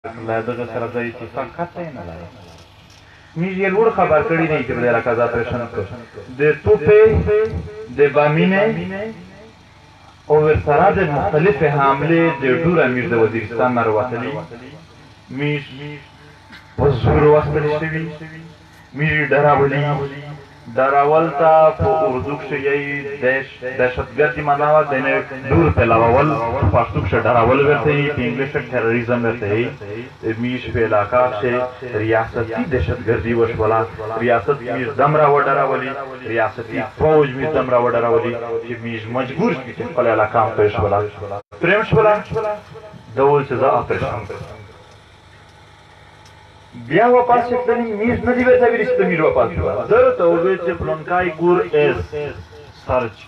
الله دغه سره د اتفاق کته نه لري میږ یې لوړ خبر کړی نه چې بل راکازا پرشن کو د توپه د بامینه او ورسره د مختلف حمله د ډور امیر د وزیرستان نه وروتلی میږ وزور واستل شوی میږ ډراولي دراول تا په اردو کې یې دهشتګردي معنا و د دور په لاول پښتو کې ډراول ورته یې په انګلیش کې ټیرریزم ورته یې میش په علاقہ کې ریاستي دهشتګردي وشولا ریاست میش دمرا وډراولي ریاستي فوج میش دمرا وډراولي چې میش مجبور شي چې خپل علاقہ ته وشولا پریم شولا ډول چې زه اپریشن بیا واپس شدنی میز نه دی ورته ورسته میر واپس شو درته وې چې پلانکای ګور اس سرچ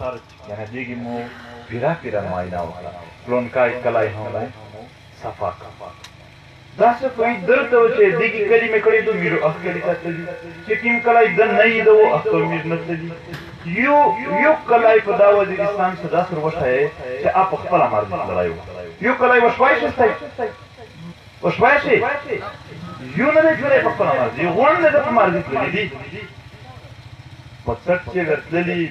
یعنی دیګي مو پیرا ماینا وکړه پلانکای کلای هم صفا دا څه کوي درته و چې دیګي کلمه کړي ته میرو اخلي تاسو چې کیم کلای د نه دی وو اخر میر نه دی یو کلای په دا وزیرستان صدا سر وشه چې اپ خپل مرز لایو یو کلای وشوي شته وشوي یو نه دی په خپل مرزي غون نه د مرزي تللی په څټ چې ورتللی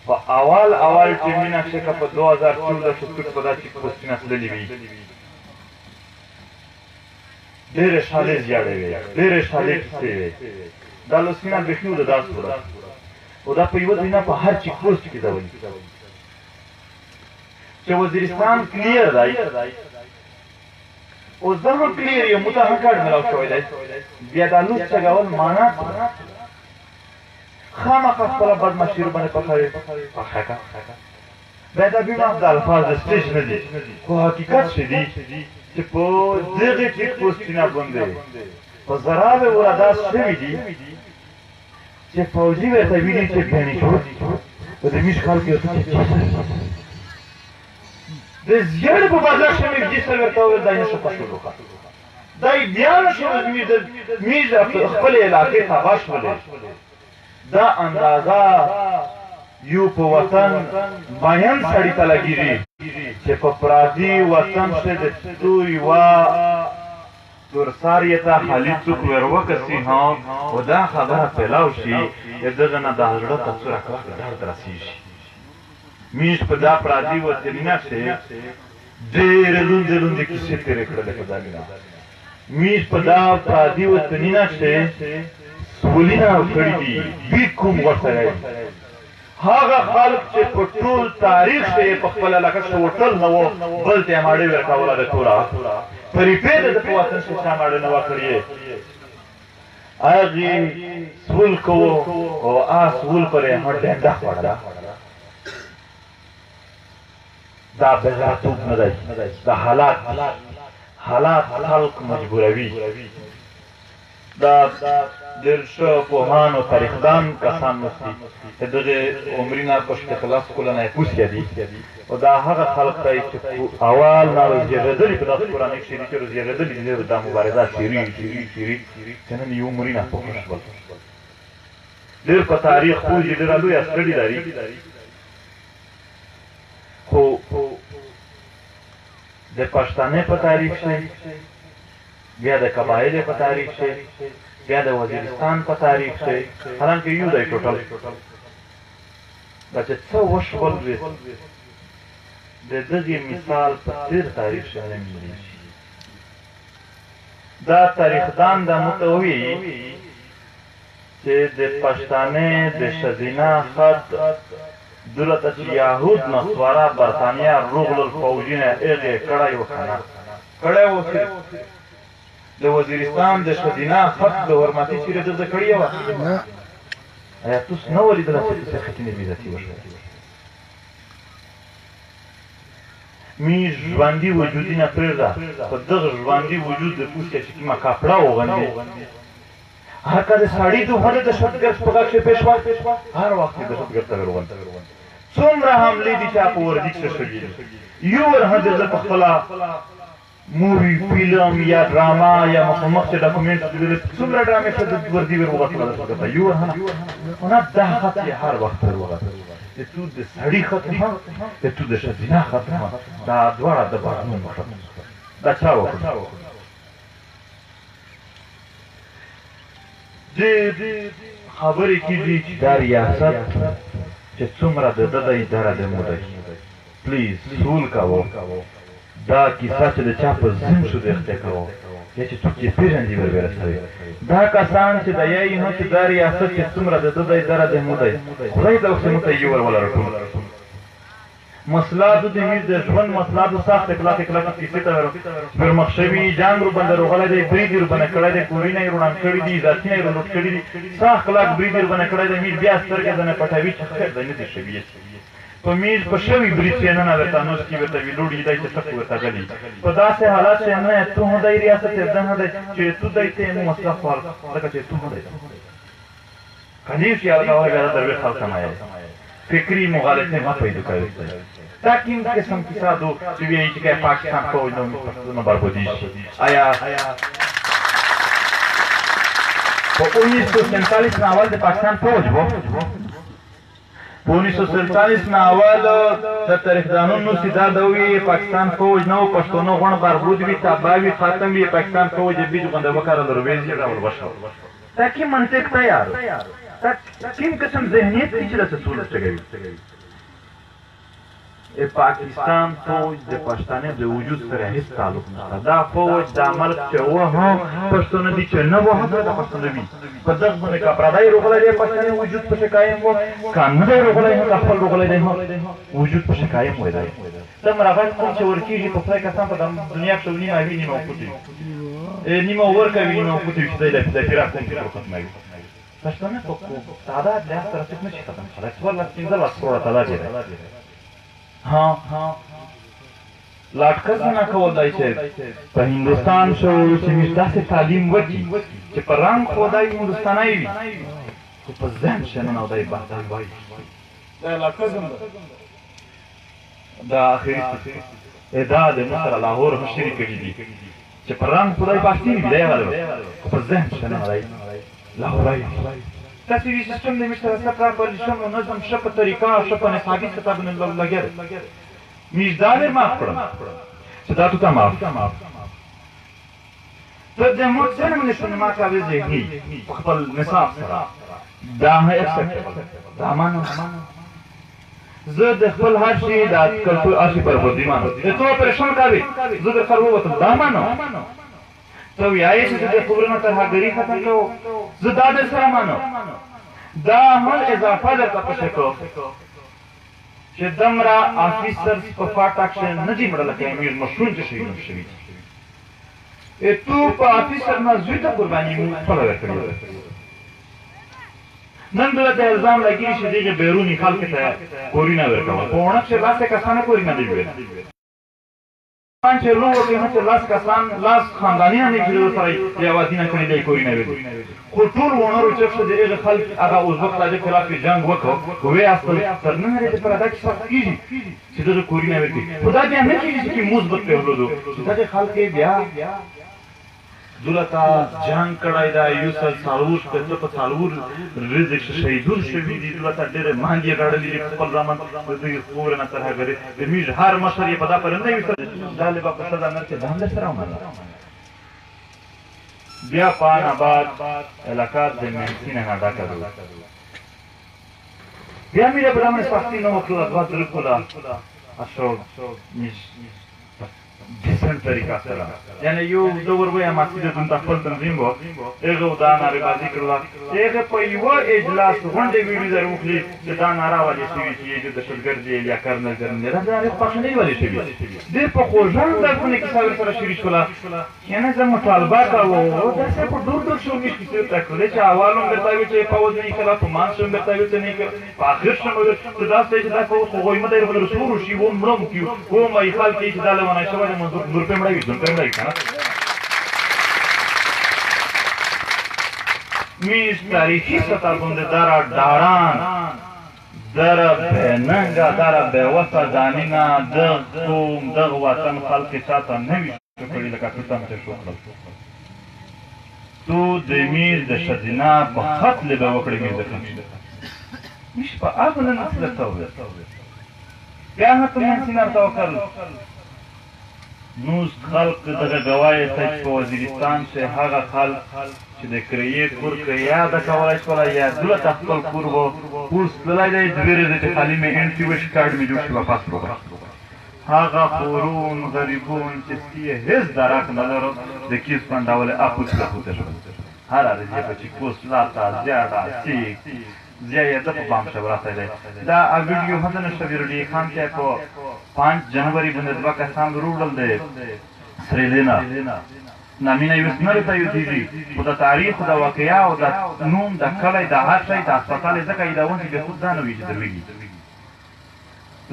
په اول چې مینا شکه په 2014 کې په داسې پوسټینه تللی وی ډېر شاله زیاده وی ډېر شاله کیسه وی دا لسینا بخیو د داس وره او دا په یو دینا په هر چی پوسټ کې دا وی چې وزیرستان کلیر دی او زه کلیر یم متهم کارت ملاو شوی دی بیا دا لوس چګول معنا خامخا خپله بدمعشي باندې پخه بیا دا بیمه د الفاظ د سټیج نه دي خو حقیقت څه دی چې په دغې چیک پوسټینه باندې په زراوې وردا شوي دي چې فوجي ورته ویلي چې بیني شو په د میش خلک یې ورته د زیړ په بدل شمیر جسه ورته وویل دا یې نشه پښتو وکړه دا یې بیا نشو میز خپل علاقې تباه شولې دا اندازه یو په وطن باین سړي ته لګېږي چې په پردي وطن کې د دوی وا دورسار یې ته خالي څوک وروکسي هم او دا خبره پیلاو شي دغه نه د زړه ته څوره کلک درد رسېږي میش په دا پردي وطن نه شي ډېرې لوندې کیسې تېرې کړلې په دا مینا میش په دا پردي وطن نه شي سولینه کړي دي بي کوم ورسره هغه خلک چې په ټول تاریخ کې په خپل علاقه کې هوټل نه وو بل ته ماړې ورکوله د ټوله پریپې د په وطن کې ماړې نه وکړي هغه سول کو او سول پرې هټه ډخړه دا بغاتوب نه دی دا حالات خلق مجبوروي دا درشو پوهان او تاریخدان کسان مستی دغه عمرینا کوشته خلاص کولنه پوس کړي او دا هغه خلق ته چې اول نه وزیردلی په داس قرآن کې شری چې وزیردلی د مبارزه شری څنګه یو عمرینا پوښتنه ډېر په تاریخ خو دې ډېر لوی استړي لري خو د پښتنې په تاریخ شي بیا د قبایل په تاریخ شي بیا د وزیرستان په تاریخ شي حالانکه یو دی ټوټل دا چې څه وشول د دغې مثال په تېر تاریخ شي نه میلی دا تاریخدان دا متوي چې د پښتنې د ښځینه خط دولت چې یهود نصوارا برطانیه روغل الفوجینه هغې کړی وخنه کړی و د وزیرستان د ښځینه خط د حرمتي چیرې دلته کړې وه ایا تاسو نه ولیدله چې څه خطینې بېزتي وشوه میږ ژوندي وجودي نه پرېږده په دغه ژوندي وجود د پوست چې کومه کپړه وغندې هکه د سړي دومره دهشتګرد په غږ کې پېښ وه هر وخت یې دهشتګرد ته وروغند څومره حملې دي چې په وردي کې شوي دي یو ورهد زه په خپله مووی فیلم یا ډراما یا مخامخ چې ډاکومنټ څومره ډرامې ښه د وردي وروغتله دهشتګرد یو ورهنه نه دا خط یې هر وخت وروغتل د تو د سړي خط هم د تو د ښځینه خط هم دا دواړه د بهرنیو خط دا چا وکړ خبرې کېږي چې دا ریاست چې څومره د ده دی دره د مو دی پلیز سول کوو دا کیسه چې د چا په ذهن شو د اختیا کوو یا چې څوک یې پېژندي ور ورسوي دا کسان چې د یایي نو چې دا ریاست چې څومره د ده دی دره د مو دی خدای د وخت موږ ته یې ور ولره ټول مسلاتو د میز د ژوند مسلاتو سخت کلکې کیسې ته پر مخ شوي جنګ روبنده روغلی دی برید یې روبنه کړی دی کورونه یې روڼان کړي دي ذاتونه یې لوټ کړي دي سخت کلک برید یې روبنه کړی دی میز بیا سترګې ځنه پټوي چې خیر دی نه دي شوي په میز په شوي برید چې ننه ورته نوس کي ورته وي لوړ دی چې ټک ورته غلي په داسې حالات چې نه تو هم دی ریاست یې ده نه دی چې تو دی ته یې مو مسله خوال ځکه چې تو هم دی کنیش یا هغه بیا در وی خلک نه فکری مغالطه ما پیدا کوي دا کوم قسم کیسه دو چې وایي چې پاکستان فوج نو بربادي شي آیا په 1947 اول د پاکستان فوج وو په 1947 اول د تاریخ دانون نو سیدا دوی پاکستان فوج نو پښتونو غون بربود وی تباوی ختم وی پاکستان فوج بیج غنده وکړه درویزي راول وشو دا کی منطق تیار دا کوم قسم ذهنیت چې له څه چګوي پاکستان فوج د پښتانه د وجود سره هیڅ تعلق نشته دا فوج د ملک چې و هم پښتون دي چې نه و هم د پښتون دي په دغه باندې کا پردای روغلای دی پښتني وجود په قائم وو کان نه روغلای هم خپل روغلای دی وجود په قائم وای دی دا مرغان کوم چې ورکیږي په خپل کسان په دنیا کې ونی ما ویني مو کوتي نیمه ورکه ویني مو کوتي چې د فراق کوم څه ختمه پښتانه په تعداد له سره څه نشي ختم خلاص ولا څنګه لا سره تعداد دی हाँ लाटकर ना खोदाई से पर हिंदुस्तान शो चिमिस्ता से तालीम वची कि पर रंग खोदाई हिंदुस्तान आई तो पर जहन से ना उदाई बात आई भाई दा लाटकर दा आखिरी एदाद मसर लाहौर हशरी करी दी कि पर रंग खोदाई पास्ती भी दे वाले पर जहन से ना उदाई लाहौर आई تاسې سیستم د مشترک سره په لشم منظم شپه طریقه شپه نصابی کتاب نه لګر میزدار ما کړم چې دا ته ما ته د مو څنګه من شنو ما کاوه ذهني خپل نصاب سره دا هه اکسپټ دا مانو زه د خپل هر شي د کلتور اشي پر بودی مانو ته پرېښم کاوه زه د خپل وته دا مانو ته وایې چې د خبرونو ترهګری ختم کوو زه دا در سره مانو دا هم اضافه درته پښه کو چې دمره افیسرز په فاټک کې نه دي مړه لکه امیر مشرون چې شي شوی تو په افیسر نه زوی ته قرباني مو خپل ورکړي نن دلته الزام لګی چې دغه بیرونی خلک ته کورینه ورکول په ونه چې لاسه کسانه کورینه دی ویل چې لوړ کې هم لاس کسان لاس خاندانیان نه کېدل سره یا ودینه کړی دی کورینه ویل خو ټول ونرو چې څه دغه خلک هغه اوس وخت د خلاف جنگ وکړ وې اصل تر نه لري پر ادا کې څه کیږي چې دغه کورینه ویل خدای دې نه کیږي چې مثبت په ولودو چې دغه خلک بیا دولتا جنگ کړای دا یو سل سالور په سالور رزق شهیدون شوی دي دولتا ډېر مانګي غړلې خپل ځامن د خبره نه ترها غره د میج هر مشر یې پدا پر نه وي داله په صدا نه چې دام سره ومنه بیا پان آباد علاقات د مهسینه نه ډاکا دو بیا میره برامن سختي نو وکړه غوا درکولا اشو میش ډیسنټ طریقه سره یعنی یو دور ویا مسجد د خپل تنظیم وو هغه دا ناره بازی کړل هغه په یو اجلاس غونډه ویډیو زروخلی چې دا ناره والی شوی چې د دهشتګردي یا کرنل جنرال راځي په خنۍ والی شوی د په خوژان د خپل کیسه سره شریک کړل یعنی زمو مطالبه کاوه دا څه په دور دور شو کې څه تکړه چې حوالو مرتاوي چې پاوځ نه کړه په مان شو مرتاوي چې نه کړه په اخر شمو دا څه چې دا په خو مده یې په رسول شي و مرم کیو و مې خلک چې دا لونه شوی نور په مړی دون په مړی کنه میز تاریخی سطح باندې دارا ډاران در بننګا در به وسه دانینا د قوم د وطن خلک ساته نه وي کړي لکه څنګه چې شو تو د میز د شذنا په خط له وکړي میز د مش په هغه نه نسل ته وې بیا هغه ته من سینار توکل نو خلق دغه ګواهی ته چې په وزیرستان چې هغه خلق چې د کرایې کور که یاده کولی شوله یا دلته خپل کور به اوس تللی دی د ویرې دی چې خالي مې انټي وشي کارډ مې جوړ شي واپس وکړه هغه خورون غریبون چې سیه هیڅ درک نه لرم د کیس پنډولې اپوس له پوته شول هر عرضې په چې کوس لاته زیاده سیک زیا یې ده په بام شو راته دی دا ویډیو حسن شبیرالي خان ته په 5 جنوري باندې دوه کسان وروړل دی سریلینا نامینه یې اوس نه راته یادېږي خو د تاریخ د واقعیا او د نوم د کلی د هر شی د هسپتال یې ځکه یادون چې بېخود دا نه وي چې دروېږي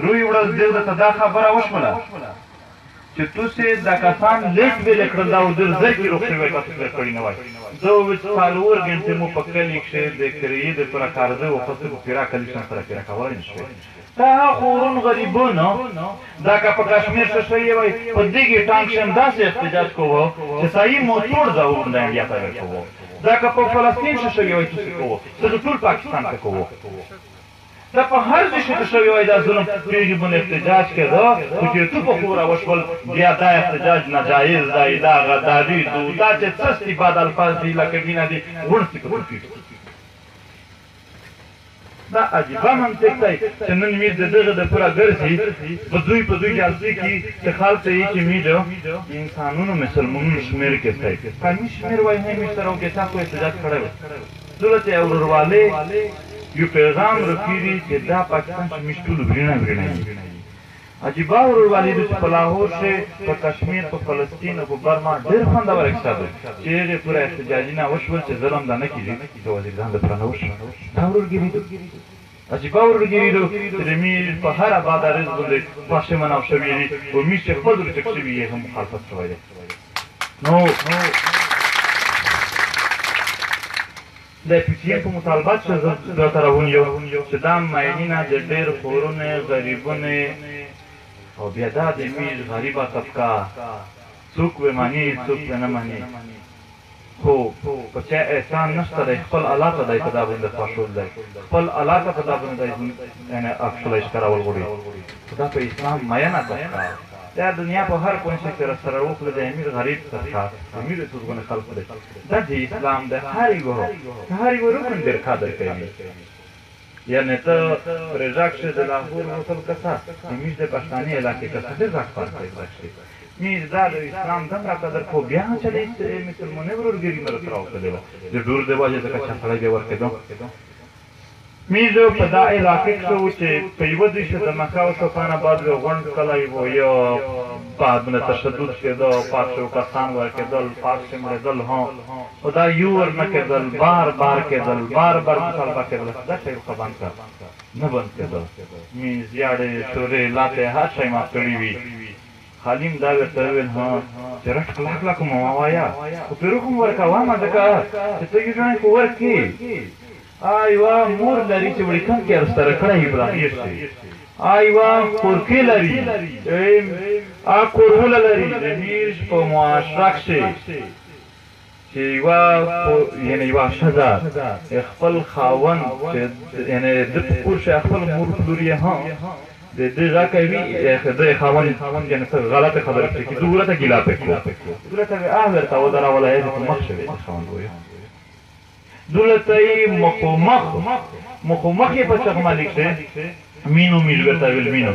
روی ورځ دې ته دا خبره وشوله چې تاسې دا کسان لیټ ویلې کړل دا ډېر ژر کې روغ شوی تاسو پرې کړي نه وای زه څلور ګنټې مو په کلي کښې د کرایې دپاره قرضه واخیستې خو پیرا کلیشن سره پیرا کولی نه شوی دا خورون غریبانو دا که په کشمیر څه شوي وای په دغې ټانک شم داسې احتجاج کوو چې صحیح موتور د د انډیا ته ورکوو دا که په فلسطین څه شوي وای تاسې کوو څه ټول پاکستان ته کوو دا په هر ځای چې شوی وای دا ظلم پرېږدي باندې احتجاج کېده خو چې تو په خوره وشول بیا دا احتجاج ناجایز دی دا غداري دو دا چې څه بد الفاظ دي لکه مینه دي غونډې په توپیر دا عجیبه منطق دی چې نن میر د دغه دپاره ګرځي په دوی جلسې کې چې خلک ته یې چې میډه انسانونو مسلمانونو شمېر کې دی قومي شمېر وایي هم یې سره وکړې تاسو احتجاج کړی و دولت یې وروروالی یو پیغام رسیدي چې دا پاکستان چې موږ ټول وړینه یو عجیبه وروروالی ده چې په لاهور کې په کشمیر په فلسطین او په برما ډېر خوندور اقتصاد و چې هغې پوره احتجاجونه وشول چې ظلم دا نه کېږي د وزیرستان دپاره نه وشو دا ورورګیري ده عجیبه ورورګیري ده چې د میر په هر آباد اریز باندې پاښې مناو شوي دي او میر چې خپل ورچک شوي یې هم مخالفت شوی دی نو د پی ټي ایم په مطالبات چې زه درته راغونی یم چې دا ماینونه د ډېر خورونه غریبونه او بیا دا د میر غریبه طبقه څوک به مني څوک به نه مني خو په چا احسان نشته دی خپل الله ته دی په دا باندې خواښول دی خپل الله ته په دا باندې دی یعنې اکشلی ښکارول غواړي خو دا په اسلام مینه طبقه دا دنیا په هر کونج کې سره وکړه د امیر غریب طبقه امیر څوکونه خلق دی دا د اسلام د هر یو رکن ډېر قدر کوي یعنې ته پرېږاک شې د لاهور وصل کسه امیر د پښتاني علاقې کسه ډېر زیات فرق دی میر دا د اسلام دومره قدر خو بیا چې د مسلمانۍ ورورګري نه راته راوتلې وه د ډور د وجې ځکه چې سړی بیا ورکېدو میر په دا علاقې کښې و چې په یوه دوی چې د مکه او صفان آباد یو غونډ کلی و یا بعد باندې تشدد کېده پاک شوو کسان ورکېدل پاک شي مړېدل خو دا یو ور نه کېدل بار کېدل بار مطالبه کېدل دا شی ورته بند کړه نه بند کېده میر زیاړې تورې لاتې هر شی مات کړي وي خالیم دا ورته وویل چې رټ کلک مو مه وایه خو پیروخ مو ورکوه ځکه چې ته یو ژوند خو ورکړې ایوه مور لري چې وړکن کې ارسره کړی ابراهیم شي ایوه کورکې لري کورونه لري د میر په معاشره کښې چې یعنې یوه ښځه خپل خاوند چې یعنې ده په کور کښې خپل مور پلور یې هم د ده غږ کوي د خاوند یعنې څه غلطه خبره پرې کړي زه ورته ګیله پرې کړو ورته مې ورته ودروله یې په مخ شوې خاوند وایي دولته یې مخامخ یې په چغمالي کښې مینو میر ورته ویل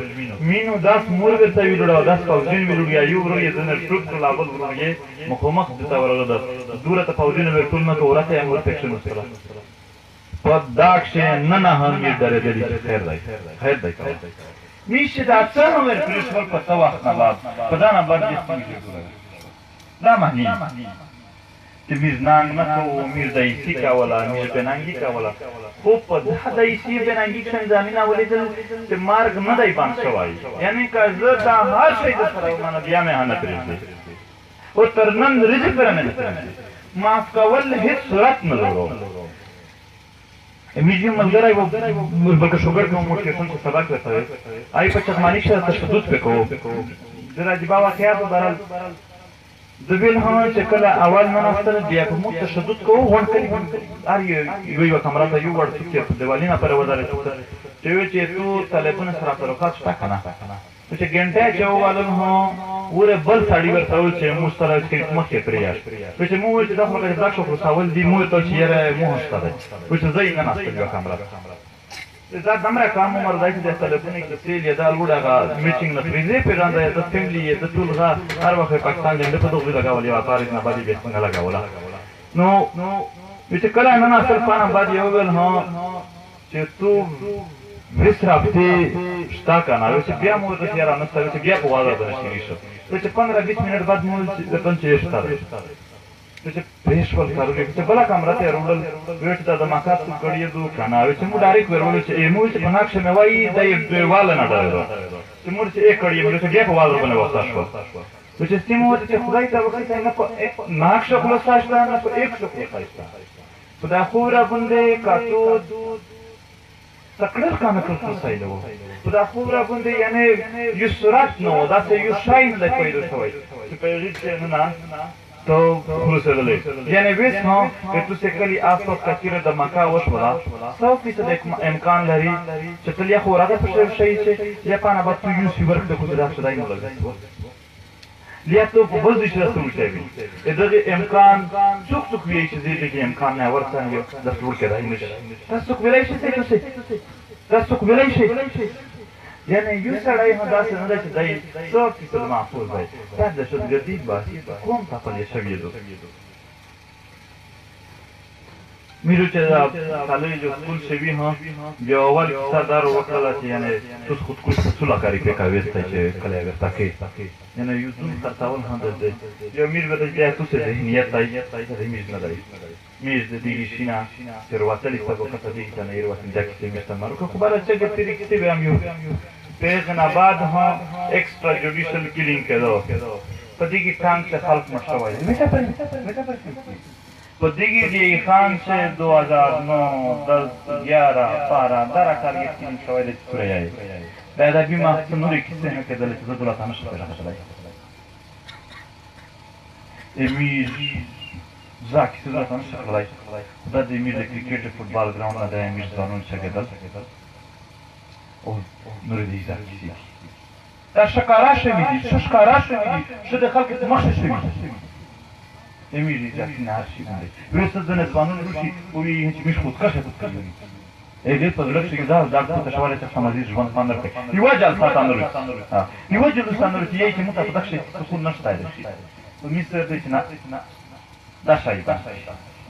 مینو داس مور ورته ویلوړه او داس پوځین ویلوړه یا یو ورور یې ځنه ټوپ کړل او بل ورور یې مخامخ دته ورغله دوله ته پوځینو ویل ټول نه که ورته یې مور پکښې نوستله په دا کښې نه هم میر درېدلي چې خیر دی میر چې دا څه هم ورکړي شول په څه وخت نه بعد په دا نه بعد دا معنی چې میر ننګ نه کوو میر دایسي کوله میر بننګي کوله خو په دا دایسي بننګي کښې زمینه ولیدل چې مرګ نه دی بند شوی یعنې که زه دا هر شی در سره ومنه بیا مې نه پرېږدي او تر نن ورځې پورې مې نه پرېږدي معاف کول هېڅ صورت نه لرو میر یو ملګری و بلکې شوګر کې مو ټیوشن کې سبق ورته وی هغې په چغمالي کښې تشدد پرې کوو ډېر عجیبه واقعات وبرل زه ویل هم چې کله اول نناستل بیا که موږ تشدد کوو غونډ کوي هر یوه کمره ته یو وړ څوک چې دیوالي نه پرې ودرېد چې ویل چې تو تلیفون سره تعلقات شته که نه نو چې ګنټه چې ووالم وره بل سړی ورته وویل چې موږ سره مخکې پرېږد وایي چې موږ وویل چې دا خو لکه دا شو خرڅول دي موږ ورته ویل چې یاره موږ شته دی وایي چې زه یې نه ناستل یوه کمره دا دومره کم عمر دی چې د تلیفون یې کسیل یې دا لوړ هغه میټینګ نه پرېږدي پېژانده یې د فیملي یې د ټول هر وخت یې پاکستان جنډه په دغې لګول یوه تاریخ نه بعد یې بیا څنګه لګوله نو وایي چې کله یې نه ناستل پانه بعد یې وویل چې تو ویس رابطې شته که نه وایي چې بیا مو ورته یاره نشته وایي چې بیا په واده به نه شروع شو وایي چې 15-20 منټ بعد مو ویل چې شته دی چې پرېښول کارونه چې بله کمره ته یې راوړل ویل چې دا د مکات څه کړي دو که نه وایي چې موږ ډایرکټ ور وویل چې موږ چې په نقشه مې وایي دا یې واله نه ډارېدو چې موږ چې یې کړي ویل چې بیا په واده باندې وخته شول وایي چې سیمه ورته چې خدای ته وکړي نه په نقشه خلاصه شته نه په یک شکل ښایسته خدا خو را باندې کاتو تکړه کانه کړو سایله و خدا خو را باندې یعنی یو سرعت نه و داسې یو شاین دی پیدا شوی چې په هغې کې نه تو خلوصېدلی یعنی ویس نو که تو سے کلی آس وقت کچیره د مکه وشوله 100% امکان لري چې تل یا خو راته په شی چې یا پانه به تو یوسفي ورکړه خو دا شدای نه لګي لیا تو په بل ځای چې څه وشوي دغه امکان څوک څوک وایي چې دې کې امکان نه ورته یو د ټول کې راځي نشي تاسو څوک ویلای شئ تاسو څوک ویلای شئ یعنی یو سړی هم داسې نه دی چې دی 100% محفوظ دی دا دهشتګردي باسي کوم تپلی شوي دو میرو چې دا کالج جو سکول شوي ها بیا اول کیسه دا وکړله چې یعنی توس خودکش په څو لکه روپۍ کا ویستی چې کله یې ورته کوي یعنی یو ځون خرڅول هم دی یو میر به بیا توس ذهنیت دی د میز نه دی میز د دیگه شینا ترواتلی سبا کتا دیگه تا نیر وقتی جاکی سی میشتن مارو که خب برای چه گفتیری کسی بیم یو پیغن آباد هم اکسترا جوڈیشل کلینگ کدو پا دیگه تانک سے خلق مشتوائی میتا پر پا دیگه دیگه خان سے 2009 10 11 12 دارا کار یک کلینگ شوائی دیگه سوری آئی بیدا بیما سنوری کسی هم که دلی چیزا دولا تانش پیدا خشلائی امیر زاکی سوزا تانش خلای دا د امیر د کرکټ فوټبال ګراوند نه د امیر ځانون شګیدل او نور دې زاکی سي دا شکارا شوی دي شکارا شوی دي چې د خلک مخ شوی امیر دې زاکی نه شي باندې وېست د ځانون روشي او یې چې مش خود کښه کوي دې په لږ شي دا د تشوالې څخه مزید ژوند پاندر کوي یو جل ساتانور یو جل ساتانور چې موږ ته پدښت سکون نشته دی او میستر دې نه دا شایده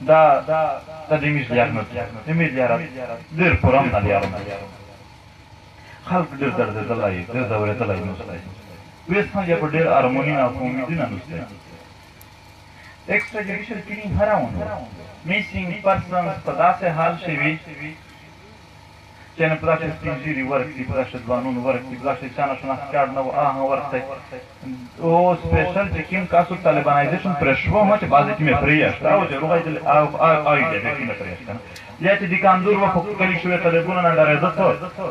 دا دیمیز لیارنو دیمیز لیارات دیر پرام نا لیارم خلق دیر درد دلائی دیر دوره دلائی نوستای ویستان یا پر دیر آرمونی نا فومیدی نا نوستای ایکسٹرا جوڈیشل کلینگ هراون میسینگ پرسنز پدا سے حال شوی چنه پداشت سپینجیری ورک دی پداشت دوانون ورک دی پداشت چانا شناخت نو آهن ورک دی او سپیشل چې کیم کاسو طالبانایزیشن پرشوه ما چې بعضی کې مې پریاشت او چې روغای دل آی دی کې مې پریاشت کنه یا چې دیکاندور و فوق کلی شوی طالبونه نه ډارېده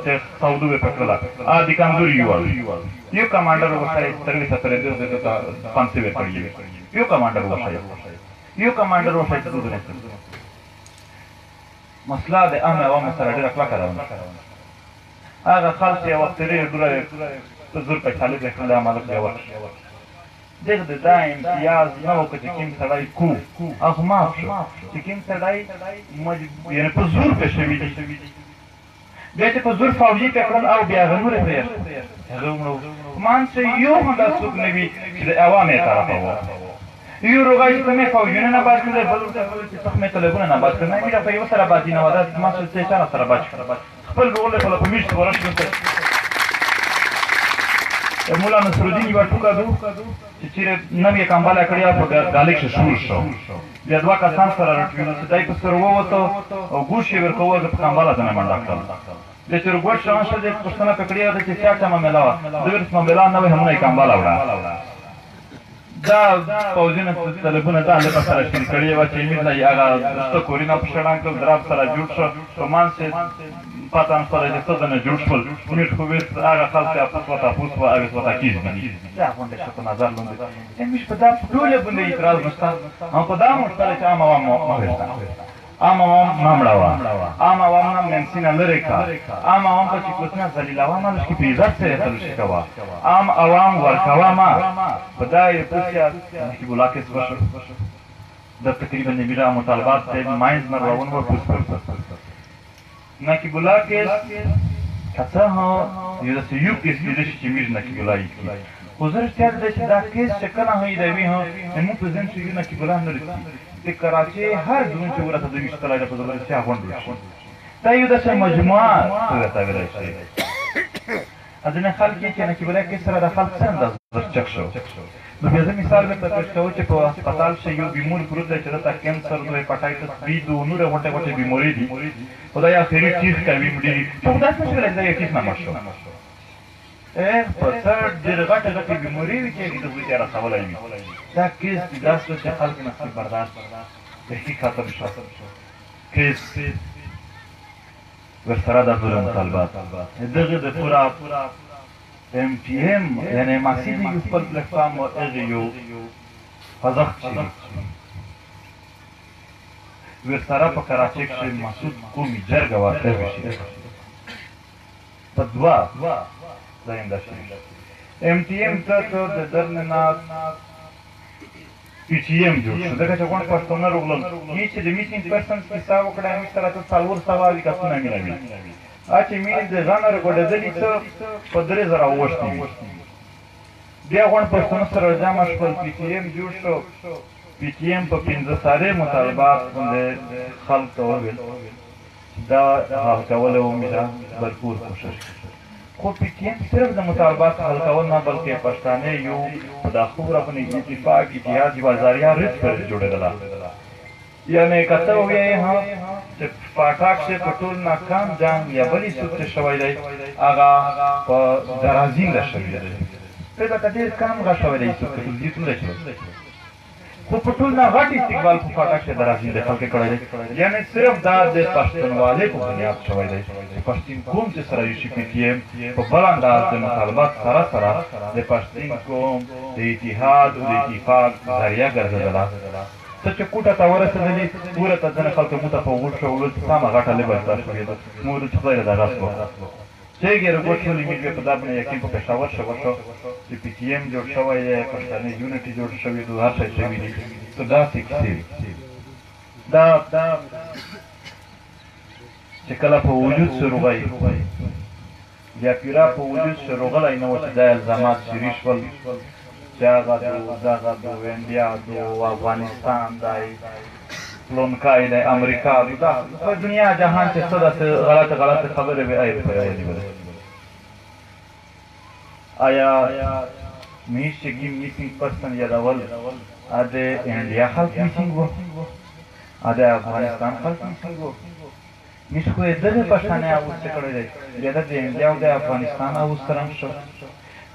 چې سعودو به پکړه دیکاندور یو کمانډر وشای سرویس اپریټر د 500 کړی یو کمانډر وشای ته دوه مسله د عامه عوامو سره ډېره کلکه روانه هغه خلک چې یوه وخت ډېر په زور پیسالې پرې کړل مالک بیا ورشي دغه د دا امتیاز نه و که چې کوم سړی هغه معاف شو چې کوم سړی یعنې په زور پرې شوي دي بیا چې په زور فوجي پرې کړل او بیا هغه نورې پرېښت هغه ومړه مان چې یو هم دا څوک نه وي چې د عوامو یې طرفه و یو روغای چې مې فوجونه نه باز کړل بل څه څه مې طالبونه نه باز کړل نه مې په یو سره باندې نه ودا ما څه چا سره باز خپل ګول په پمیش ورشي مولا نصر الدین یو ټوکا دو چې چیرې نوې کمباله کړیا په ګالیک شور شو بیا دوه کسان سره راټول چې دای په سر ووته او ګوشي ورکوه په کمباله ځنه منډه کړل د چې ګوش شان شه د پښتنه پکړیا د چې چا ما ملاوه د ورس ما ملا نه وې همونه کمباله وړه دا فوجونه طالبونه دا له سره شین کړی و چې موږ نه هغه ست کورینا په شړان کې دراب سره جوړ شو په مان سه پاتان سره د څه نه جوړ شول موږ خو وست هغه خلک تاسو هغه وتا کیږي دا باندې څه په نظر باندې موږ په دا ټول باندې اعتراض نشته او په دا مشترک عام عوام عام عوام نامړه عام عوام نام منسینه لري کا عام عوام په چې کوڅه ذلیل عوام نش کې پیزات سره تل شکوا عام عوام ورکوا ما بدای پوسیا چې بولاکس وشو د تقریبا نبیرا مطالبات ته ماینز مروون و پوس نه کې بولاکس کڅه هو یو د یو کیس د چې میز نه کې بولای حضور استاد د دا کیس شکل نه دی وی هو مو پرزنټ شي نه کې بولان نه د کراچي هر دون چې ورته د وشتلای په ځای چې غونډه دا یو د مجموعه څه ویل شي اذن خلک چې نه کې بولای کې سره د خلک څنګه درچک شو نو بیا زه مثال به تاسو ته چې په هسپتال شي یو بیمار پروت دی چې د کینسر د هپاتایټس بی د نور غټه بیماری دي خدای اخري چیز کوي مړي څو داسې څه لږه یې کیس نه مشو په سر ډېر غټه بیماری وي چې د وې راځولای وي دا کیس داسې چې خلک نه برداشت به ختم شو کیس ورسره د ظلم طالبات دغه د پورا ام پی ام یعنی ماسیدی یو خپل پلیټفارم او هغه یو فضخت شي ورسره په کراچۍ کې مسعود قومي جرګه واقع شي په دوا زایم د ام ټي ام ته د درننات پی ټي ام جوړ شو دغه چې کوم پښتون راغلل هیڅ د میټینګ پرسنز کې حساب وکړای مې سره ته څلور سوالي کسونه مې اچې مې د ځانر غوډېدلې څه په 3000 وښتي بیا غون پښتون سره جامع شول پی ټي ام جوړ شو پی ټي ام په 15 ساره مطالبات باندې خلک ته وویل دا هغه کول او مې بھرپور کوشش خو پی ټي ام صرف د مطالبات حل کول نه بلکې پښتانه یو د خبره باندې اتفاق اتحاد یو ځاریا رښت پر جوړېدل یعنی کته وی ها چې پاټاک سے پټول ناکام جنگ یا بلی سوت شوی دی هغه په درازین له شوی دی په دا ډیر کم غشوی دی چې دې ټول شي خو پټول نه غټ استقبال په پاټاک سے درازین د خلک کړی دی یعنی صرف دا د پښتونوالې په بنیاد شوی دی پښتون قوم چې سره یو پی ټي ام په بل انداز د مطالبات سره د پښتون قوم د اتحاد او د اتفاق ذریعہ ګرځېدله څه چې کوټه ته ورسېدلې پوره ته ځنې خلک موته په غوټ شو ول سمه غټه لباسدار شوې ده مو د خدای له دغه وخت چې ګر غوټ شو لیمې په دابنه یقین په پېښور شو چې پی ټي ام جوړ شوی دی پښتانه یونټي جوړ شوی دی هر څه شوی دی ته دا څه دا چې کله په وجود سروغی یا پیرا په وجود سروغلی نو چې دا الزامات شری شول دغه د انډیا د افغانستان دی پلونکای دی امریکا دا په دنیا جهان چې څه داسې غلطه خبرې به آی په یوه آیا میش چې ګیم میټینګ پرسن یادول ا د انډیا خلک میټینګ وو ا د افغانستان خلک میټینګ وو میش خو دغه پښتانه اوسه کړی دی بیا د انډیا او د افغانستان اوسرم شو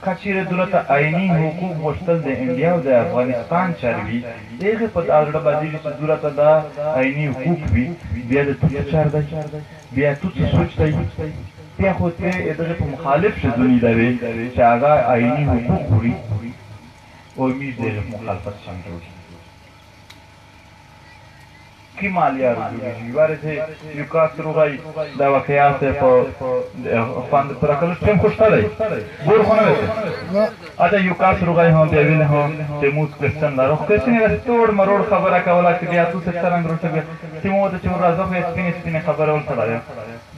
کچیر دولت آئینی حقوق غوښتل د انډیا او د افغانستان چاروي هغه په اړه باندې چې دولت دا آئینی حقوق وي بیا د څه چار دی بیا څه سوچتای بیا خو ته دغه په مخالف شذونی دی چې هغه آئینی حقوق وي او می د مخالفت څنګه کی مالیا روجی وارثه یو کاس روغای دا واقعیات په فاند پر کله ټیم خوشاله ګور خونه وته اته یو کاس روغای هم دی ویل هم چې موږ کوشن لرو کوشن ټول مرور خبره کوله چې بیا تاسو څنګه روته چې مو ته چې راځو په سپین خبره ولته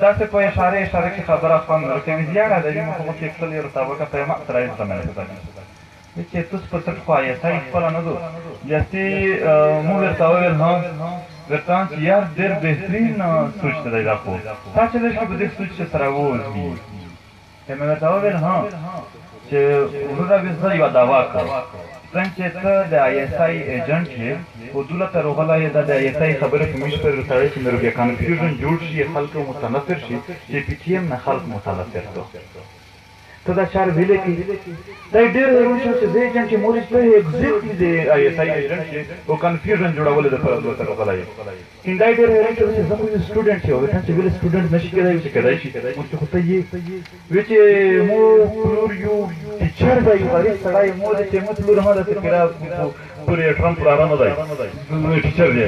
دا څه په اشاره کې خبره فهم ورکوي زیاده د موږ په کې خپل رتابه په ما تر ایسته مې چې تاسو په څه خوایې سای خپل نه دو یستي مو ورته ویل هم ورته چې یار ډېر بهترین سوچ دی دا خو تاسو له دې په سوچ سره وځي ته مې ورته ویل هم چې ورته به زه یو داوا کوم څنګه ته د آی اس آی ایجنټ یې او دولت روغلای د آی اس آی خبره کومش پر رسالې چې نور بیا کنفیوژن جوړ شي خلکو متنفر شي چې پی ټی ایم نه خلک متنفر دي ته دا چار ویلې کې دا ډېر ورون شو چې د ایجنټ مورج په ایگزیکټلی د آی اس آی ایجنټ او کنفیوژن جوړول د پر دولت روغلای ان دا ډېر ورون شو چې زموږ سټوډنټ یو ته چې ویل سټوډنټ نشي کېدای چې کېدای شي مو ته یې وچ مو پلور یو ټیچر دی غریب سړی مو د چې مو پلور هم د فکر پورې ټرمپ را نه دی ټیچر دی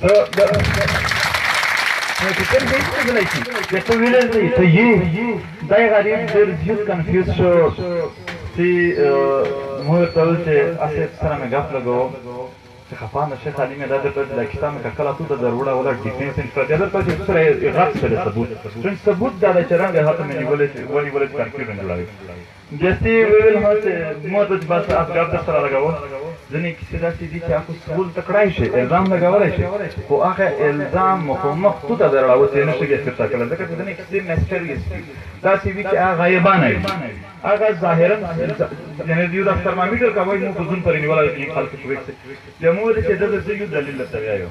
فکر دی څه شي چې ته ویل دی ته یې دای غریب ډېر زیات کنفیوز شو چې مور ته ویل چې اسې سره مې غف لګو چې خفا نه شي خالي مې دا د پاکستان کا کله تو د وروړه ولا ډیفنس انفرادر په چې سره غف سره ثبوت دا چې رنګ هاته مې ولې کنفیوژن جوړاوي جستی ویل هو چې مور ته بس افغان د سره لګاو ځنې کیسه داسې دي چې تاسو سوال تکړای شي الزام لګولای شي خو هغه الزام مخ تو ته دراوځي چې نشي کېږي کله ځکه چې ځنې کیسه نستریس داسې وی چې هغه غیبانه وي هغه ظاهرا یعنی دیو د ترمامیټر کوي مو په ځون پرې نیولای کی خلک شوي چې مو دې چې د یو دلیل لته وایو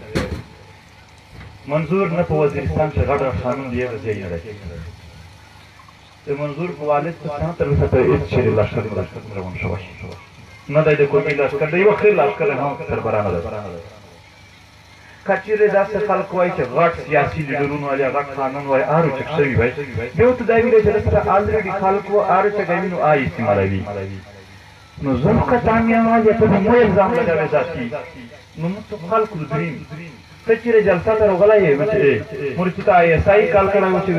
منظور نه په وزیرستان چې غړ قانون دی د ځای نه د منظور په والد په سره تر وسه هیڅ شی لاشر روان شو نه د کومې لاشر دی یو خیر لاشر نه سربرانه ده کچېره داسې خلک وایي چې غټ سیاسي لیډرونو والا غټ قانون وایي ارو چک شوی وایي یو ته دا ویل چې سره الریډي خلکو ارو چک غوینو آی استعمالوي نو زه کتامیا واجه ته مو الزام لګوي ذاتي نو ته خلکو دریم کچېره جلسه ته وغلای مچې مرچ ته آی اس آی کال کړو چې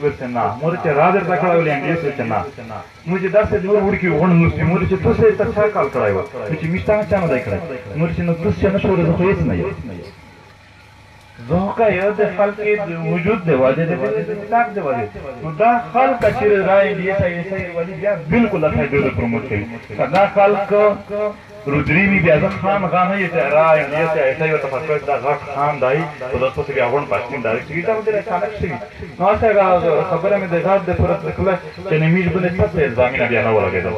ورته نه مرچ راځر تا کړو انګلیس ته نه مجھے داسې نور ورکی وغون نو چې مرچ ته څه ته څا کال کړو چې میشتانه چانه دای کړو مرچ نو څه نه شو زه خو هیڅ نه یم ځکه یو د خلک وجود دی واجه د تاک دی واجه نو دا خلک چې راي دی چې ولی بیا بالکل لا ځای د پروموټ کوي دا خلک رودریمی بیا ځکه خان غانه یې ته راي دی چې ایسای وته فکر دا غټ خان دی په دغه څه بیا غون پښتون ډایرکټ کیږي دا ولې اچانک شي نو څنګه خبره مې د غاټ د پرت کله چې نمیج بنه څه الزامي بیا نه ولګیدل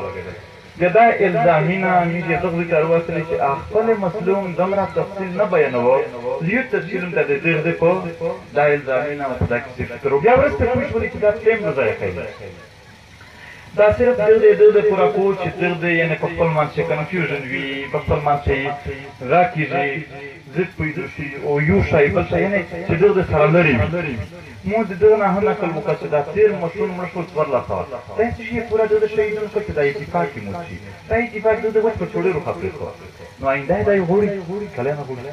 دا الزامینه میږي دغه تر وسله چې خپل مسلوم دمره تفصیل نه بیانوي لیو تفصیل ته د دې په دا الزامینه او دا کیسه فکر بیا ورسته کوم چې دا ټیم نه ځای کوي دا صرف د دې پورا کوچ چې د یعنی په خپل مانسه کنفیوژن وی په خپل مانسه راکیږي زت پیدا شي او یو شای بل شای نه چې د سره لري مو د دغه نه نه کول وکړه دا تیر مسول مرشد ورلا تا تاسو شي پورا د شهیدونو کو چې د اتفاق مو شي دا اتفاق د وخت په چوړو خبرې کو نو آینده دا غوړي کله نه غوړي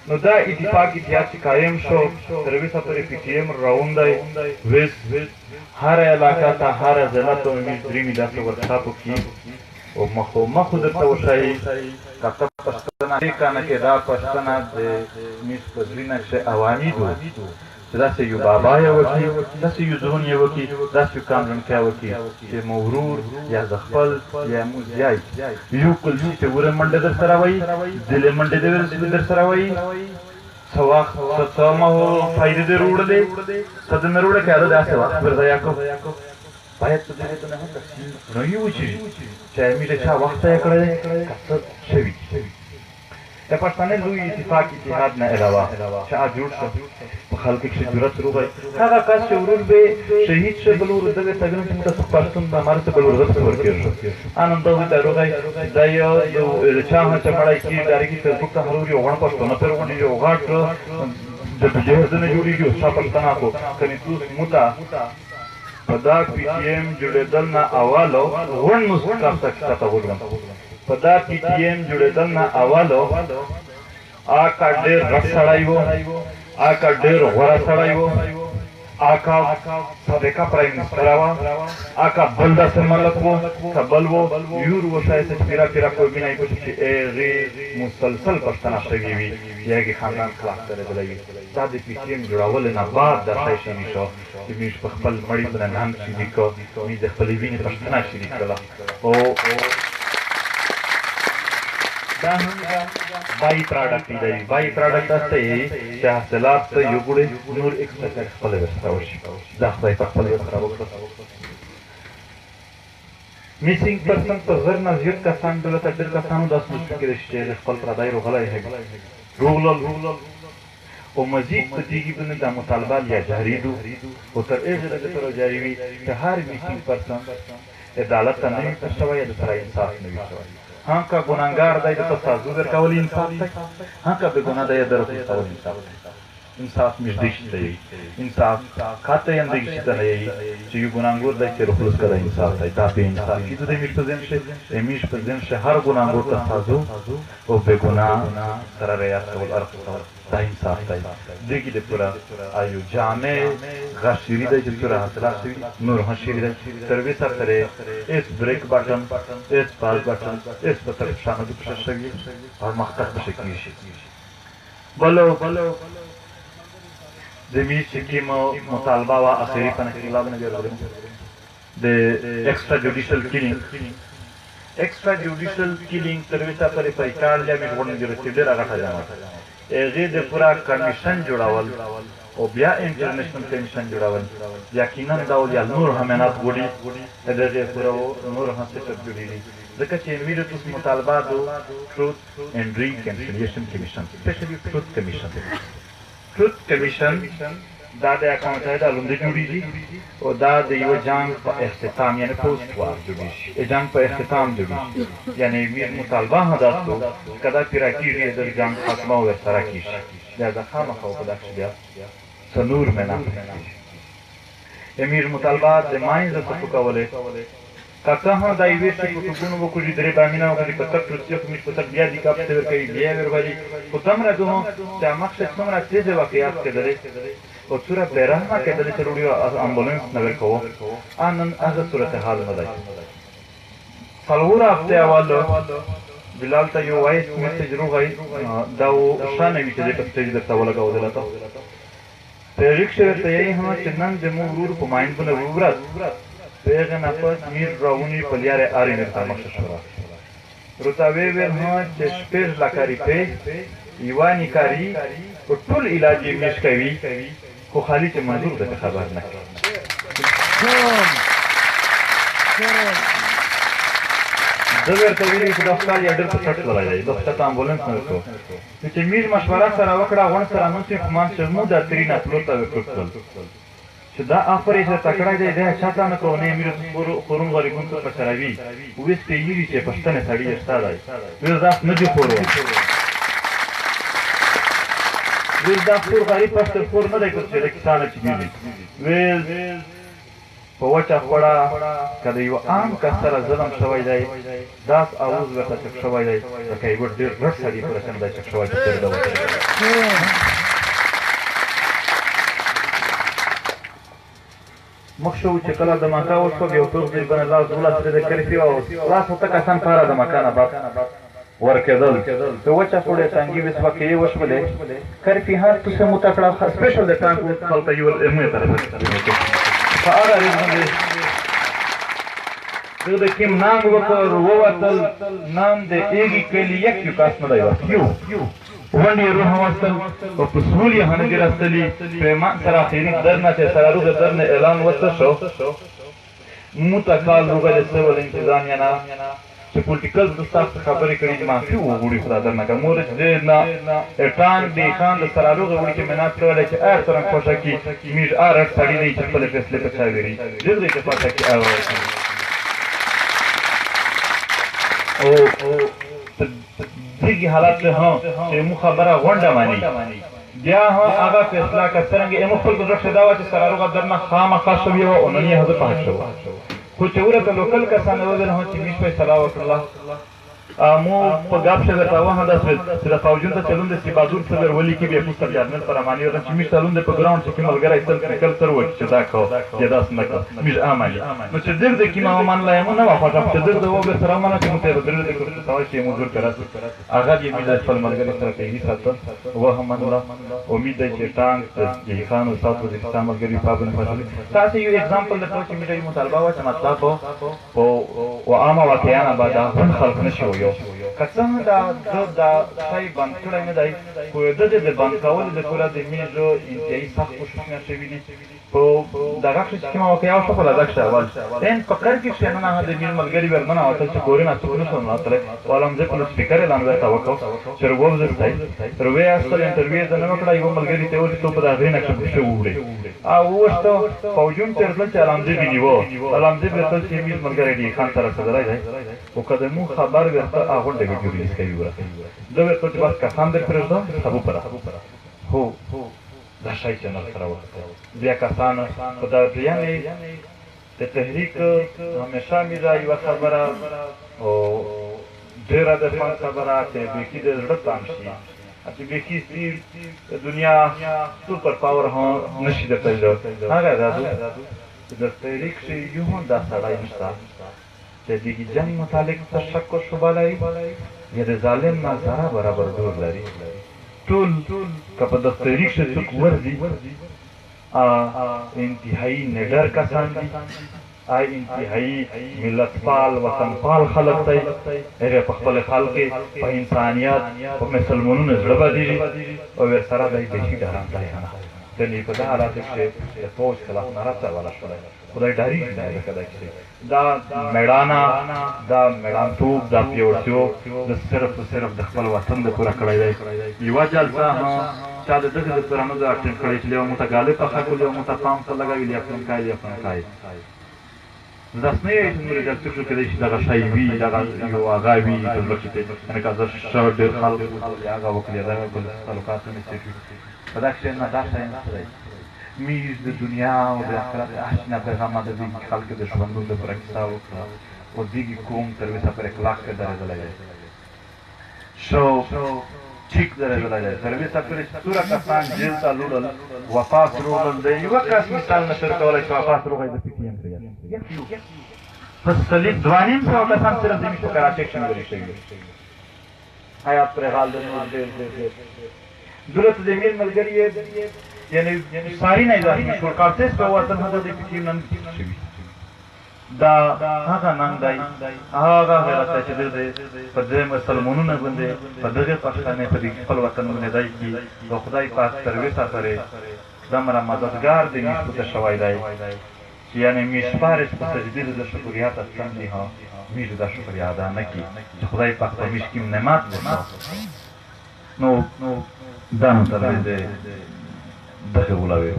نو دا اتفاق اتحاد قائم شو تر وسه پرې پی ټی ایم راوند دی ویس هر علاقه ته هر ضلع ته می درېمی داسې ورکشاپ کی او مخ درته وشي کاته پښتنه کنه کې دا پښتنه د میس په ځینې څه عوامي دو داسې یو بابا یې وکي داسې یو ځون یې وکي داسې یو کامرن کې وکي چې مورور یا ځخپل یا موزیای یو کل چې ور منډه در سره وای دل منډه در سره وای سواخ ستامه فائدې دې وړلې صد مې وړل کېده داسې وخت ورځا یاکو باید ته دې ته نه تقسیم نو یو چې مې له چا وخت یې کړل کڅ شوی د پښتنې لوی اتفاق اتحاد نه علاوه چې جوړ شو په خلکو کې جرأت وروغی هغه کس چې ورور به شهید شو بلور دغه تګن چې تاسو پښتون د مارته بلور غوښتل ورکړ انم دغه د وروغی دا یو چا چې مړای کی ډایرکټ فیسبوک ته هروري وغړ پښتون ته ورغونی یو غاټ د جهاد نه جوړیږي او صاحب پښتنا کو کني توس موتا پدا پی ټی ایم جوړېدل نه اوالو ون مسکا تک وګورم پدا پی ټی ایم جوړېدل نه اوالو آکا ډېر رښ سړی وو آکا ډېر غوړه سړی وو آکا سابقا پرایم منسټر وا آکا بل داسې ملک وو کبل وو یور و شاید چې پیرا کوئی بنای کو چې غي مسلسل پښتنه شوی وي یاګي خاندان خلاص درې دی دا د پی ټی ایم جوړول نه بعد د فیشن شو چې موږ په خپل مړی په نام شې کو موږ د خپل وینې پښتنه شې کړل او دا هم بای پروډکټ دی بای پروډکټ ته چې حاصلات ته یو ګړي نور ایکسپرت خپل ورسره شي دا خدای په خپل خراب وکړ میسینګ پرسن په زر نه زیات کسان دلته ډېر کسانو د اسمن کې رښتیا خپل پردای روغلای هي روغلل او مزید په دې باندې د مطالبه یا جاری دو او تر هغه تر جاری وي چې هر میسینګ پرسن عدالت ته نه تشوي د سره انصاف نه وي हाँ का गुनाहगार दाई तो साजू कर कावली इंसाफ तक हाँ का बेगुनाह दाई दर को कावली इंसाफ انصاف مجدشت دی انصاف خاطه اندگی شده نهی چه یو گناهگار دی که رخلص کده انصاف دی تا به انصاف کی تو میش پزنشه امیش پزنشه هر گناهگار تا سازو و به گناه سر ریاض کول ارخ کول تا انصاف دی دیگی دی پورا ایو جامع غشیری دی که پورا حاصل شوی نور هشیری دی تروی سر تره اس بریک بٹن اس پاس بٹن اس پتر شانه دی پشت شوی اور مختق بشکیش بلو دمی چکی مطالبه و آخری پنه خلاف نگیر داریم ده extra judicial killing extra judicial killing ترویتا پری پایکار لیا میش ورن گرسی دیر اگه تجامل ایغی ده پورا کمیشن جوڑاول و بیا انٹرنیشنل کمیشن جوڑاول یقینا داول یا نور همینات گوڑی ادغی پورا نور همسیشت جوڑی دی ذکر چه انویدو توس مطالبه دو Truth and Reconciliation Commission especially Truth Commission Truth Commission دا د اکاونټای د لومړي جوړیږي او دا د یو جنگ په اختتام یعنی پوسټ وار جوړیږي جنگ په اختتام جوړیږي یعنی میر مطالبه هدف تو کدا پیراکیږي د جنگ خاتمه او سره کیږي دا د خامخا په دښت بیا سنور منا امیر مطالبه د ماینز څخه کوله کته هم دا یوې څه په کوونو وکړي درې باندې او د کتر ترڅو په مشته بیا د کاپ څور کوي بیا ورغلي په تمره دوه چې مخشه څومره تیز واقعیت کېدلې او څوره بیرحمه کېدلې چې وروړي امبولانس نه ورکوه انن هغه صورتحال نه دی څلور هفته اول بلال ته یو وایس میسج روغی دا شانه وی چې د پسټیج درته ولګاودل ته پیغک شوی ته یې هم چې نن د مو ورور په ماین بل ورور پیغه نفس میر راونی پلیاره آری نرتا مخشش شورا روتاوی ویل ها چه شپیش لکاری پی ایوانی کاری و طول علاجی میش کوی خو خالی چه منظور ده خبر نکر دو ورتویلی که دفتال یا در پسٹ لگای دی دفتت آمبولنس نرکو چه میر مشوره سره وکڑا غن سره نوچی خمان شرمو در ترین اپلوتا وکرکل دا آفری چې تکړه دی دا چاته نه کوونه میرو خورون غری ګون څه پچراوي وې سپېږي چې پښتنه سړی استا دی وې دا نه دی خورو وې دا خور غری پښتن خور نه دی چې د کسانه چې دی وې په وچه خوړه کله یو عام کسره ظلم شوی دی داس اوز ورته چک شوی دی لکه یو ډېر غټ سړی پر شان دی چک شوی دی مخشو چې کله د مکه وشو یو ټوک دی بن الله زولا سره د کرفی او خلاص هته کسان پاره د مکانه بعد ورکېدل په وچه خوړې څنګه وس وکې وشولې کرفی هر څه متکړه سپیشل د ټانک خلک یو امه طرف فاره رزمه د کیم نام وکړ ووتل نام د ایګي کلی یک یو کاس نه دی یو ونی روح وستل او په سولې هنګ راستلی پیمان سره اخیری درنه چې سره روغ درنه اعلان وسته شو متکال روغ د سیول انتظامیه نه چې پولیټیکل دستاف خبرې کړي چې معافي وګړي خدا درنه کوم د نه اټان دی خان د سره روغ وړي چې منات کولای چې هر څنګه خوشا کی میر ار سړی دی چې خپل فیصله په چا ویری دې دې په پاتہ کې او دیگی حالات له ها چې مو خبره غونډه مانی بیا ها هغه فیصله کړنګ ایمو خپل گزارش دا و چې سراروغه درنه خامخا شوی و او نه هغه پات شو خو چې ورته لوکل کسان وګل هو چې میش په صلاح وکړه مو په غاب شه درته وه دا چې د فوجون ته چلون د سیبادور صدر ولی کې به پوسټر جنرال پرمانی او چې میش چلون د پروګرام چې کومل غره ایستل کړل تر و چې دا کو یا داس نه کو میش عملی نو چې در د کیما مان لا مو نه واخه چې در د و به سره مانه چې مو ته در د کوم څه چې مو زور کړه هغه یې میز خپل ملګری سره کوي ساتل و هم الله امید ده چې ټانک د خان او ساتو د اسلام ملګری پابند فاصله تاسو یو اگزامپل درته چې میډای مطالبه و چې مطلب او عامه واقعیا بعد خلک نشو یو کڅنګ دا شای باندې کړه نه دی خو د باندې کول د پورا د میزو انتهایی سخت کوششونه شوي دي په دغه چې کومه واقعیا شو په لږ اول ان فکر کې شنه نه د میر ملګری ورمنه او چې ګورینه څه نه شو نه تل ولهم ځکه په سپیکر اعلان وکړ چې وګورئ زستای روي اصل انټرویو د نو کړه یو ملګری ته ولې ته په دغه نه کې شو وړي او وشته فوجون تر څو چې علام دې نیو علام دې په چې میر ملګری دی خان سره سره دی او کله مو خبر ورته هغه د ویډیو کوي ورته دا ورته چې بس کا خان در پرځه سبو پر هو نشای چینل سره وکړه بیا کسانو خو دا یعنې د تحریک همیشه مې دا یوه خبره او ډېره د خوند خبره چې بیخي د زړه تام شي چې بیخي د دنیا سوپر پاور هم نشي درته هغه دا چې د تحریک کښې یو هم دا سړی نشته چې د جنګ متعلق څه شک و شبه لري یا د ظالم نه ذره برابر دور لري ټول که په د تحریک کښې څوک ورځي انتهایی نډر کسان دي انتهایی ملتپال وطنپال خلک دی هغې په خپل خلق په انسانیت په مسلمانونو زړه بدېږي او ورسره دی بیخي ډارن دی دنې په دا حالاتو کښې د فوج خلاف ناره چلوله شولی خدای ډارېږي دی لکه دا کښې دا مېړانه دا مېړانتوب دا پیاوړتوب د صرف و صرف د خپل وطن د پوره کړی دی یوه جلسه چا د دغې د پرانو د اټینډ کړی چې یو موته ګالۍ پخه کړو یو موته پام ته لګوي یا پلنکای یا پلنکای داسې نه وایي چې نورې جلسې کښې کېدای شي دغه شی وي دغه یو هغه وي په زړه کښې یعنې که زه ښه ډېر خلک هغه وکړي دغه تعلقات مې سیټ وي په دا کښې نه دا شی نشته دی میز د دنیا او د آخرت اشنا پیغامه د دیږي خلک د ژوندون دپاره کیسه وکړه او دیږي قوم تر وسه پر اخلاق کې درېدلی دی شو ټیک درېدلی دی تر وسه پورې چې څومره کسان جیل ته لوړل وفات روغل د یوه کس مثال نشر کولی چې وفات روغی د پي ټي ایم پرې په سلیب 2,500 کسان صرف زموږ په کراچۍ کښې مړه شوي حیات پرې حال د نور ډېر دولت د میر ملګري یعنی ساری نه اضافي مشهور کارتیس په وطن هغه د پي ټي ایم نن شوي دا هغه ننګ دی هغه غیرت دی چې دی په دې مسلمانونو باندې په دغې پښتانې په دې خپل وطن باندې دی چې د خدای پاک تر وسه پورې دومره مددګار دی میشتو ته شوی دی چې یعنې میشپارش په سجدې د شکریات اصلا دی ها میش دا شکریه ادا نه کړي چې خدای پاک په میش کې نعمت وکړو نو دا نو تر دې دغه ولاوي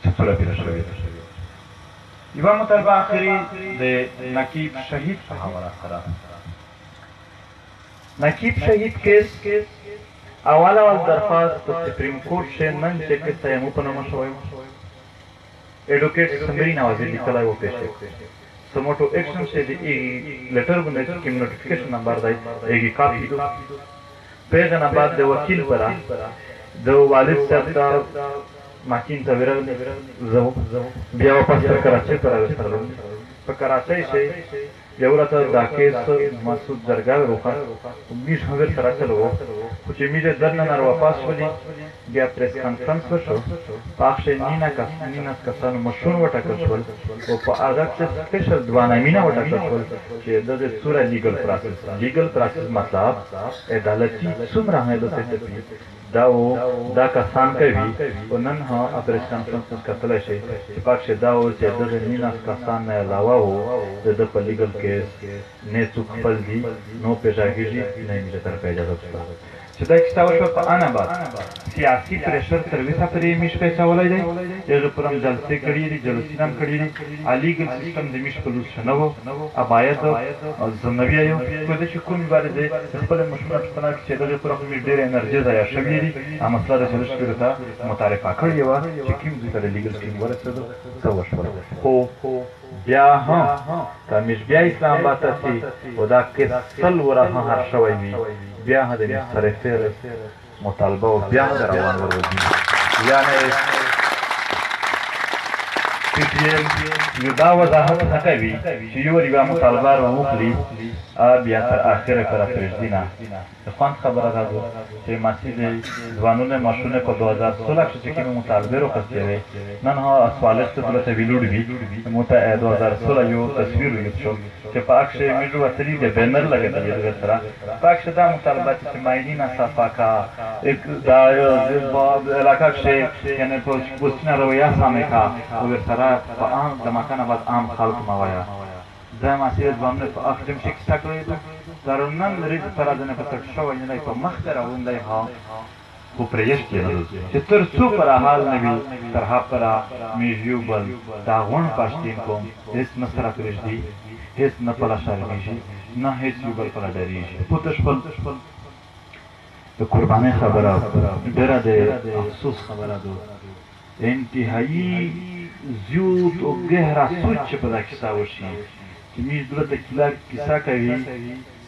چې پوره پیره شوې یوه مطالبه آخري د نقیب شهید په حواله سره نقیب شهید کیس اول درخواست په سپریم کورټ کښې نن چې کیس ته یې په نامه شوی ایډوکیټ سمرین اوازې لیکلی و پیش سموټو ایکشن چې د لیټر باندې چې کوم نوټیفیکیشن نمبر دی هغې کاپي په هغه نه بعد د وکیل پره د والد صاحب ته ماکین ته ورغلی زه بیا واپس تر کراچۍ ته راوستلم په کراچۍ کښې یو راته دا کیس مسعود درګاه روښه میش هم ورسره چلو و خو چې میش یې دننه راواپس شولي بیا پریس کنفرنس وشو په هغه کښې 19 کسانو مشرون وټاکل شول او په هغه کښې سپیشل 2 نامینه وټاکل شول چې د دې څومره لیګل پروسس مطلب عدالتي څومره حیثیت دا کسان کوي او نن هم پریس کنفرنس کتلی شي چې په هغه کښې دا و چې دغه 19 کسان نه علاوه و د ده په لیګل کیس نه څوک خپل دي نو پېژاږېږي نه یې میشه طرفه اجازه شته چې دا کیسه وشوه په آن بعد سیاسي پریشر تر وسه پورې یې میش پیچولی دی هغې پر هم جلسې کړي دي جلوسونه هم کړي دي لیګل سیسټم د میش په لوس ښه نه و باید زه نه ویایم خو ده چې کومې بارې دی د خپلې مشهوره پوښتنه کړي چې دغې پر مې ډېره انرژي ضایع شوې دي مسله ده چې زه شپېلو ته متعرفه کړې وه چې کوم ځای ته د لیګل ټیم ورسېدو څه وشول خو بیا هم که میش بیا اسلام آباد ته ځي خو دا کیس 100 وره هم هر شوی وي بیا هم د مصرفې مطالبه و بیا هم د روان ورودي یعنې پي ټي ایم یو دا وضاحت نه کوي چې یو یوه مطالبه راوخلي بیا تر اخره پورې پرېږدي نه د خوند خبره دا ده چې مسجد ځوانونه ماشونه په 2016 کښې چې کومې مطالبې راخوستې وې نن هم اسوالښت دولت ویلوړ وي موږ ته 2016 یو تصویر ولیدل شو چې په هغه کښې موږ وتلي د بینر لګېدلي دغې سره په هغه کښې دا مطالبات چې ماینینه صفا کا دا علاقه کښې یعنې پوستینه رویه سامې کا او ورسره په عام د مکان بعد عام خلق مه وایه دا مسیح ځوانونه په هغه ټیم کښې کیسه کړې ده در نن لري سره د نه په تک شوی نه دی په مخ ته راغونډی ها خو پرېږدي چې تر څو پر حال نه وي تر هغه پره موږ یو بل دا غونډ پښتین کوم هېڅ نه سره پرېږدي هېڅ نه پله شرمېږي نه هېڅ یو بل پله ډارېږي پوه شول قربانی خبره ډېره د افسوس خبره ده انتهایی زیوت او گهرا سوچ چې په دا کیسه وشي چې موږ دلته کیسه کوي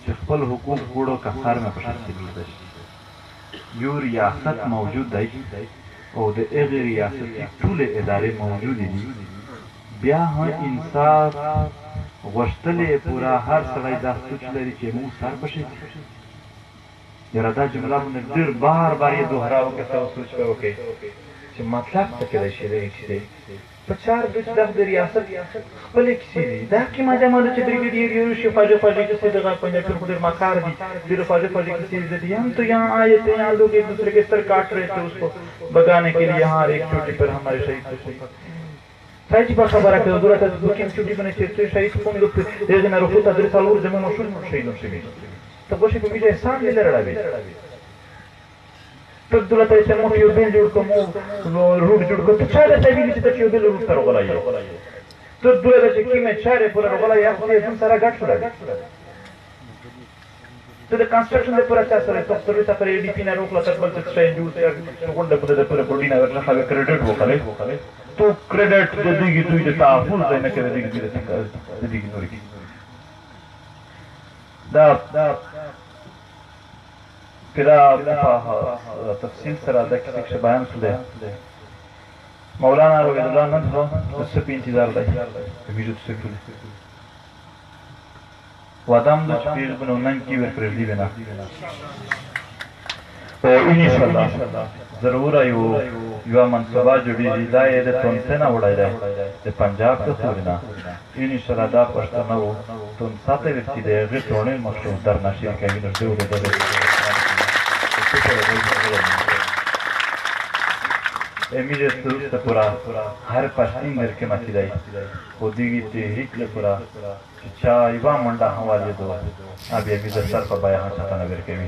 چې خپل حقوق ګوړو کفار مې په شخصي بلده شي یو ریاست موجود دی او د هغې ریاستي ټولې ادارې موجودې دي بیا هم انصاف غوښتلې پوره هر سړی دا سوچ لري چې موږ سر پشي یاره دا جمله باندې ډېر بار بار یې دوهراو که څه سوچ به وکړئ چې مطلب څه کېدای شي دغې کیسې په چار دوج د ریاست خپلې کیسې دي دا قیمه جمع ده چې بریګیډیر یو شي خوږې خوږې کیسې دغه پنجاب پیر خو ډېر مکار دي ډېر خوږې خوږې کیسې دي हम तो यहाँ आए थे यहाँ लोग एक दूसरे के सर काट रहे थे उसको भगाने के लिए यहाँ एक चोटी पर हमारे शहीद سایجی با خبره که دولت از بکیم چوتی بنه چیزی شهید کومی دو دیگه نروخوت از رسالور زمین مشهور شهیدون شوید تو باشه به میجه احسان لیلر روید تو دولت ایسا موٹیو بیل جوڑ کم روڈ جوڑ کم تو چاره تبیلی چی تا چیو بیل روڈ تا رو غلایی تو دولت ایسا کیمه چاره پورا رو غلایی اختی ازم سارا گٹ شده تو ده کنسترکشن ده پورا چا سره تو سرویس پر ای ڈی پی نه روکلا تک بلت شاید جوڑ سر گونده بوده ده پورا بودی نگر نخواه کردیٹ وکاله تو کریډټ د دې دوی د تعامل ځای نه کوي د دې نوري دا کدا په تفصیل سره د کیسه بیان کړل مولانا رضی الله عنه د څه په انتظار دی میږي څه کړل وادم د چپیر بنو نن کی ور کړل دی بنا او ان شاء الله ضرور یو منصوبه جوړیږي دا یې د تونسه نه وړای دی د پنجاب ته سورنا ان شاء الله دا پښتنه وو تونسه ته ورتي دی هغه ټولې مشهور در نشي کوي نو ډېر دی امیره ته پورا هر پښتون درکې ماتي دی خو دیږي ته هیڅ پورا چا ایوا منډه حواله دو ابي د سر په بیان څخه نه ورکوي